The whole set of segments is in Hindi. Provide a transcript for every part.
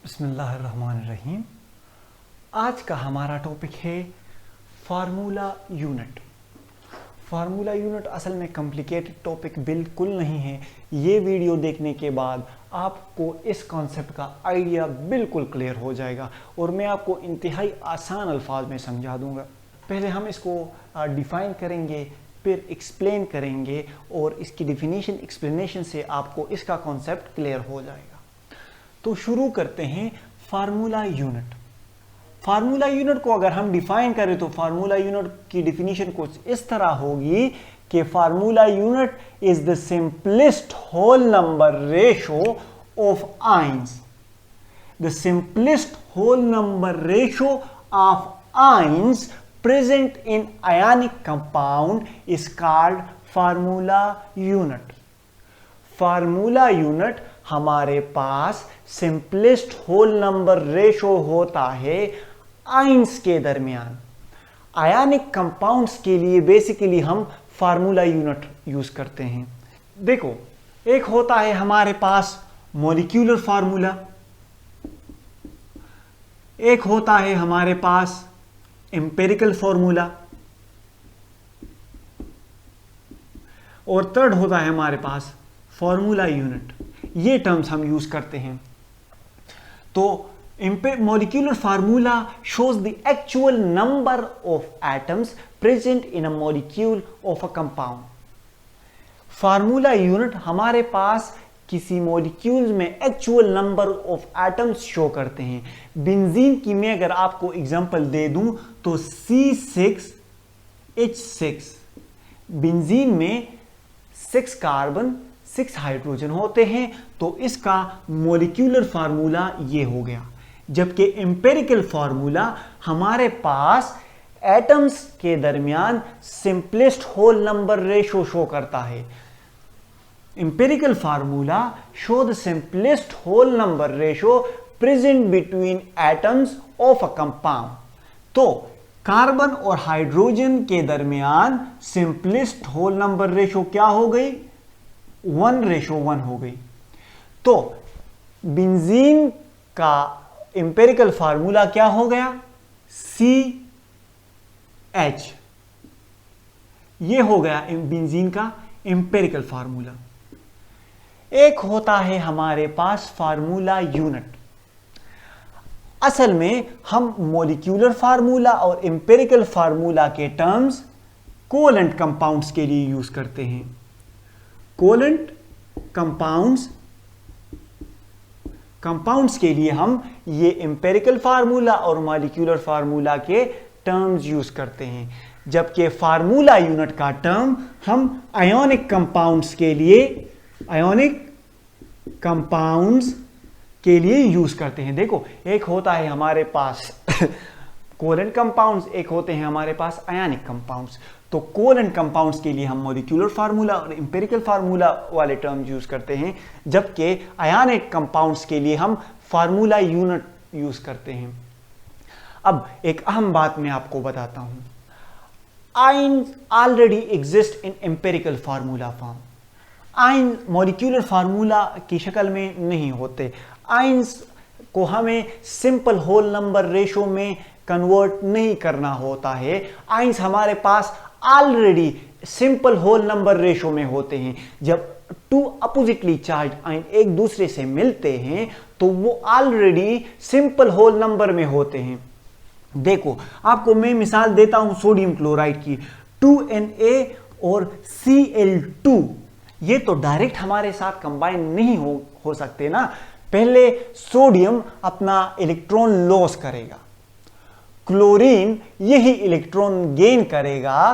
बिस्मिल्लाहिर्रहमानिर्रहीम। आज का हमारा टॉपिक है फार्मूला यूनिट। फार्मूला यूनिट असल में कॉम्प्लिकेटेड टॉपिक बिल्कुल नहीं है। ये वीडियो देखने के बाद आपको इस कॉन्सेप्ट का आइडिया बिल्कुल क्लियर हो जाएगा और मैं आपको इंतहाई आसान अल्फाज में समझा दूंगा। पहले हम इसको डिफ़ाइन करेंगे, फिर एक्सप्लेन करेंगे और इसकी डिफिनीशन एक्सप्लेनेशन से आपको इसका कॉन्सेप्ट क्लियर हो जाएगा। तो शुरू करते हैं फार्मूला यूनिट। फार्मूला यूनिट को अगर हम डिफाइन करें तो फार्मूला यूनिट की डिफिनीशन कुछ इस तरह होगी कि formula unit is the simplest whole number ratio of ions. The simplest whole number ratio of ions present in ionic compound is called formula unit. Formula unit हमारे पास सिंपलेस्ट होल नंबर रेशो होता है आइंस के दरमियान। आयनिक कंपाउंड्स के लिए बेसिकली हम फार्मूला यूनिट यूज करते हैं। देखो, एक होता है हमारे पास मॉलिक्यूलर फार्मूला, एक होता है हमारे पास एम्पिरिकल फॉर्मूला और थर्ड होता है हमारे पास फॉर्मूला यूनिट। ये टर्म्स हम यूज करते हैं। तो molecular formula shows the actual number of atoms present in a molecule of a compound. Formula unit हमारे पास किसी मॉलिक्यूल्स में actual number of atoms show करते हैं। बेंजीन की मैं अगर आपको एग्जांपल दे दूं तो C6H6, बेंजीन में 6 कार्बन 6 हाइड्रोजन होते हैं, तो इसका मॉलिक्यूलर फार्मूला ये हो गया। जबकि एम्पिरिकल फार्मूला हमारे पास एटम्स के दरमियान simplest whole number ratio show करता है। Empirical formula show the simplest whole number ratio present between atoms of a compound. तो कार्बन और हाइड्रोजन के दरमियान सिंपलेस्ट होल नंबर रेशो क्या हो गई? 1:1 हो गई। तो बेंजीन का एम्पिरिकल फार्मूला क्या हो गया? CH। ये हो गया बेंजीन का एम्पिरिकल फार्मूला। एक होता है हमारे पास फार्मूला यूनिट। असल में हम मॉलिक्यूलर फार्मूला और एम्पिरिकल फार्मूला के टर्म्स कोवेलेंट कंपाउंड्स के लिए यूज करते हैं। कोवेलेंट कंपाउंड्स के लिए हम ये एम्पिरिकल फार्मूला और मॉलिक्यूलर फार्मूला के टर्म्स यूज करते हैं। जबकि फार्मूला यूनिट का टर्म हम आयोनिक कंपाउंड्स के लिए यूज करते हैं। देखो, एक होता है हमारे पास कोवेलेंट कंपाउंड्स, एक होते हैं हमारे पास आयनिक कंपाउंड्स। तो कोवेलेंट कंपाउंड्स के लिए हम मॉलिक्यूलर फार्मूला और एम्पिरिकल फार्मूला वाले टर्म यूज करते हैं, जबकि आयनिक कंपाउंड्स के लिए हम फार्मूला यूनिट यूज करते हैं। अब एक अहम बात मैं आपको बताता हूं। Ions already exist in empirical formula form. Ion molecular formula की शक्ल में नहीं होते। आयंस को हमें सिंपल होल नंबर रेशो में कन्वर्ट नहीं करना होता है। आयंस हमारे पास already simple whole number ratio में होते हैं। जब 2 अपोजिटली चार्ज आयन एक दूसरे से मिलते हैं तो वो ऑलरेडी सिंपल होल नंबर में होते हैं। देखो, आपको मैं मिसाल देता हूं सोडियम क्लोराइड की। 2Na और Cl2 ये तो डायरेक्ट हमारे साथ कंबाइन नहीं हो सकते ना। पहले सोडियम अपना इलेक्ट्रॉन लॉस करेगा, क्लोरीन यही इलेक्ट्रॉन गेन करेगा,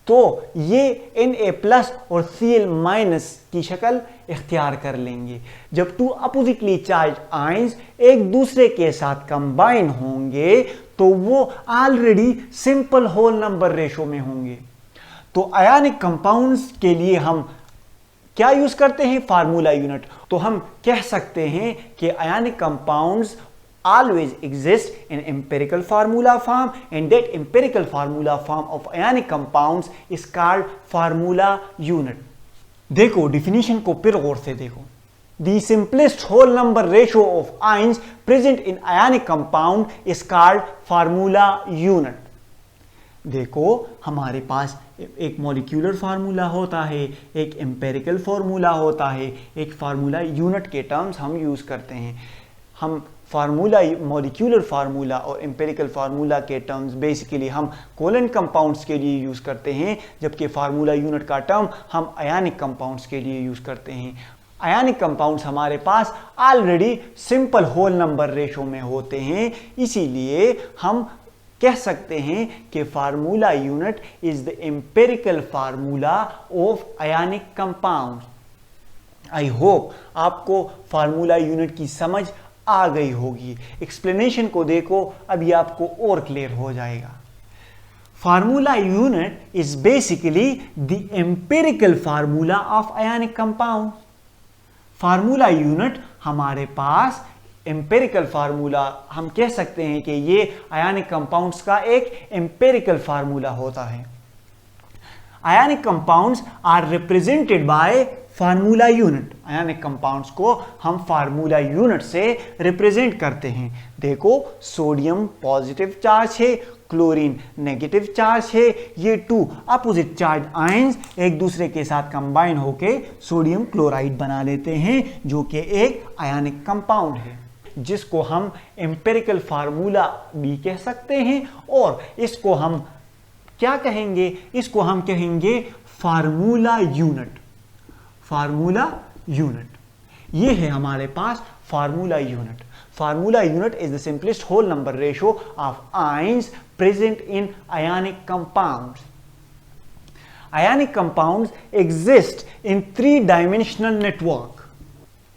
तो ये Na+ और Cl- की शक्ल इख्तियार कर लेंगे। जब 2 अपोजिटली चार्ज आयंस एक दूसरे के साथ कंबाइन होंगे तो वो already simple whole number ratio में होंगे। तो आयनिक कंपाउंड्स के लिए हम क्या यूज करते हैं? Formula unit. तो हम कह सकते हैं कि ionic compounds always exist in empirical formula form, and that empirical formula form of ionic compounds is called formula unit. देखो, डिफिनीशन को फिर गौर से देखो। The simplest whole number ratio of ions present in ionic compound is called formula unit. देखो हमारे पास एक मॉलिक्यूलर फार्मूला होता है, एक एम्पेरिकल फार्मूला होता है, एक फार्मूला यूनिट के टर्म्स हम यूज करते हैं. हम फार्मूला, मॉलिक्यूलर फार्मूला और एम्पेरिकल फार्मूला के टर्म्स बेसिकली हम कोवेलेंट कंपाउंड्स के लिए यूज करते हैं, जबकि फार्मूला यूनिट का टर्म हम आयनिक कंपाउंड्स के लिए यूज करते हैं. आयनिक कंपाउंड्स हमारे पास already simple whole number ratio में होते हैं, इसीलिए हम कह सकते हैं कि formula unit is the empirical formula of ionic compound. I hope आपको फार्मूला यूनिट की समझ आ गई होगी. एक्सप्लेनेशन को देखो, अभी आपको और क्लियर हो जाएगा. Formula unit is basically the empirical formula of ionic compound. Formula unit हमारे पास एम्पेरिकल फार्मूला, हम कह सकते हैं कि ये आयनिक कंपाउंड्स का एक एम्पेरिकल फार्मूला होता है. Ionic compounds are represented by formula unit. Ionic compounds को हम फार्मूला यूनिट से रिप्रेजेंट करते हैं. देखो सोडियम पॉजिटिव चार्ज है, क्लोरीन नेगेटिव चार्ज है. ये टू अपोजिट चार्ज आयंस एक दूसरे के साथ कंबाइन होके सोडियम क्लोराइड बना लेते हैं, जो कि एक आयनिक कंपाउंड है, जिसको हम एम्पेरिकल फार्मूला भी कह सकते हैं. और इसको हम क्या कहेंगे? इसको हम कहेंगे फार्मूला यूनिट. फार्मूला यूनिट ये है हमारे पास formula unit. Formula unit is the simplest whole number ratio of ions present in ionic compounds. Ionic compounds exist in 3 dimensional network.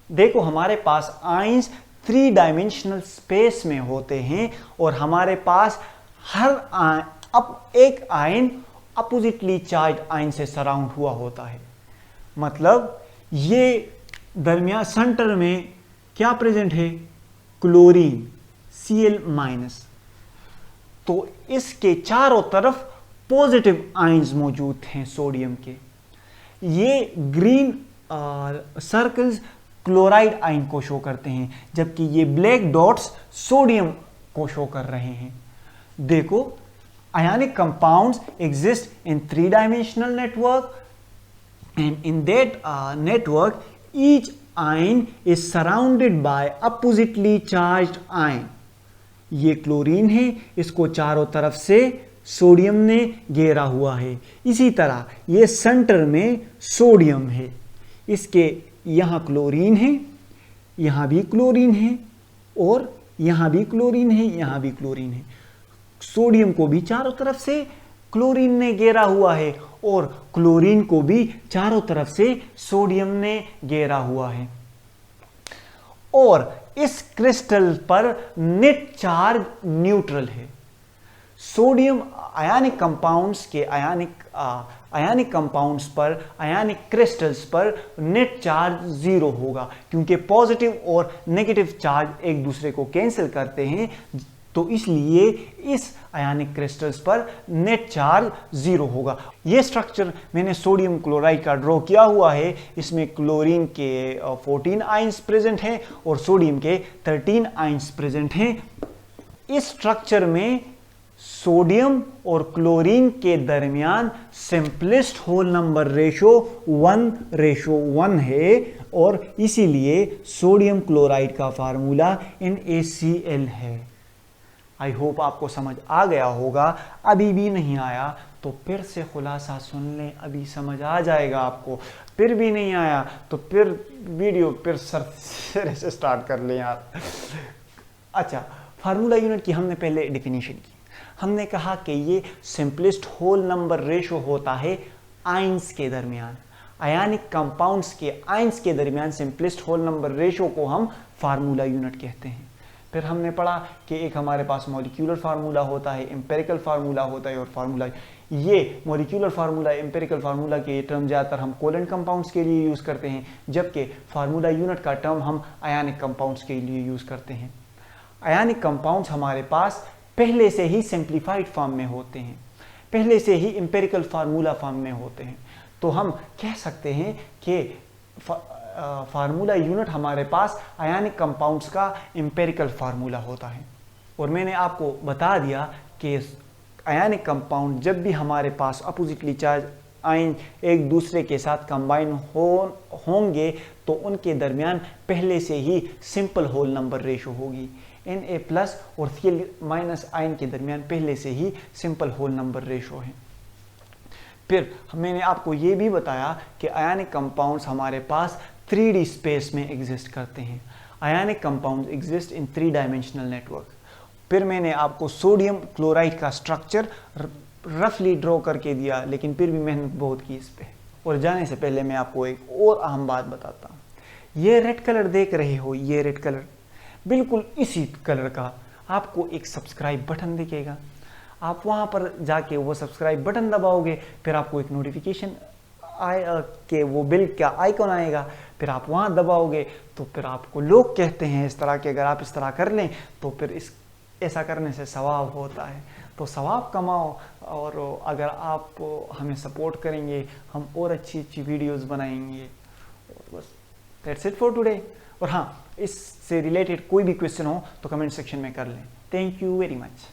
देखो हमारे पास आयंस 3 डायमेंशनल स्पेस में होते हैं, और हमारे पास हर एक आयन अपोजिटली चार्ज आयन से सराउंड हुआ होता है. मतलब ये दरमियान सेंटर में क्या प्रेजेंट है? Chlorine Cl-. तो इसके चारों तरफ पॉजिटिव आयंस मौजूद हैं सोडियम के. ये ग्रीन सर्कल्स क्लोराइड आयन को शो करते हैं, जबकि ये ब्लैक डॉट्स सोडियम को शो कर रहे हैं. देखो आयनिक compounds exist in 3 dimensional network, and in that network each ion is surrounded by oppositely charged ion. ये क्लोरीन है, इसको चारों तरफ से सोडियम ने घेरा हुआ है. इसी तरह ये सेंटर में सोडियम है, इसके यहाँ क्लोरीन है, यहाँ भी क्लोरीन है, और यहाँ भी क्लोरीन है, यहाँ भी क्लोरीन है. सोडियम को भी चारों तरफ से क्लोरीन ने घेरा हुआ है, और क्लोरीन को भी चारों तरफ से सोडियम ने घेरा हुआ है. और इस क्रिस्टल पर नेट चार्ज न्यूट्रल है. सोडियम आयनिक कंपाउंड्स के आयनिक कंपाउंड्स पर, आयनिक क्रिस्टल्स पर नेट चार्ज 0 होगा, क्योंकि पॉजिटिव और नेगेटिव चार्ज एक दूसरे को कैंसिल करते हैं. तो इसलिए इस आयनिक क्रिस्टल्स पर नेट चार्ज 0 होगा. ये स्ट्रक्चर मैंने सोडियम क्लोराइड का ड्रॉ किया हुआ है. इसमें क्लोरीन के 14 आयंस प्रेजेंट हैं और सोडियम के 13 आयंस प्रेजेंट हैं. इस स्ट्रक्चर में सोडियम और क्लोरीन के दरमियान सिंपलेस्ट होल नंबर रेशो 1:1 है, और इसीलिए सोडियम क्लोराइड का फार्मूला NaCl है. आई होप आपको समझ आ गया होगा. अभी भी नहीं आया तो फिर से खुलासा सुन लें, अभी समझ आ जाएगा आपको. फिर भी नहीं आया तो फिर वीडियो फिर सिरे से स्टार्ट कर लें यार. अच्छा, फार्मूला यूनिट की हमने पहले डेफिनेशन की. हमने कहा कि ये सिंपलेस्ट होल नंबर रेशो होता है आयंस के दरमियान. आयनिक कंपाउंड्स के आयंस के दरमियान सिंपलेस्ट होल नंबर रेशो को हम फार्मूला यूनिट कहते हैं. फिर हमने पढ़ा कि एक हमारे पास मॉलिक्यूलर फार्मूला होता है, एम्पेरिकल फार्मूला होता है, और फार्मूला, ये मॉलिक्यूलर फार्मूला, एम्पेरिकल फार्मूला के टर्म ज़्यादातर हम कोवेलेंट कंपाउंड्स के लिए यूज़ करते हैं, जबकि फार्मूला यूनिट का टर्म हम आयनिक कंपाउंड्स के लिए यूज़ करते हैं. आयनिक कंपाउंड्स हमारे पास पहले से ही सिंप्लीफाइड फॉर्म में होते हैं, पहले से ही एम्पेरिकल फार्मूला फॉर्म में होते हैं. तो हम कह सकते हैं कि फार्मूला यूनिट हमारे पास आयनिक कंपाउंड्स का एम्पिरिकल फार्मूला होता है। और मैंने आपको बता दिया कि आयनिक कंपाउंड जब भी हमारे पास अपोजिटली चार्ज आयन एक दूसरे के साथ कंबाइन होंगे तो उनके दरमियान पहले से ही सिंपल होल नंबर रेशो होगी। Na+ और Cl- आयन के दरमियान पहले से ही सिंपल होल नंबर रेशो है। फिर मैंने आपको ये भी बताया कि आयनिक कंपाउंड्स हमारे पास 3D स्पेस में एग्जिस्ट करते हैं। Ionic compounds exist in 3 dimensional network. फिर मैंने आपको सोडियम क्लोराइड का स्ट्रक्चर रफली ड्रॉ करके दिया, लेकिन फिर भी मेहनत बहुत की इस पे। और जाने से पहले मैं आपको एक और अहम बात बताता हूँ। ये रेड कलर देख रहे हो, ये रेड कलर, बिल्कुल इसी कलर का आपको एक सब्सक्राइब बटन दिखेगा। आप वहाँ पर जाके वो सब्सक्राइब बटन दबाओगे, फिर आपको एक नोटिफिकेशन के वो बिल का आइकॉन आएगा, फिर आप वहाँ दबाओगे तो फिर आपको लोग कहते हैं इस तरह के, अगर आप इस तरह कर लें तो फिर ऐसा करने से सवाब होता है। तो सवाब कमाओ, और अगर आप हमें सपोर्ट करेंगे हम और अच्छी अच्छी वीडियोस बनाएंगे। और बस दैट्स इट फॉर टुडे। और हाँ, इससे रिलेटेड कोई भी क्वेश्चन हो तो कमेंट सेक्शन में कर लें। Thank you very much.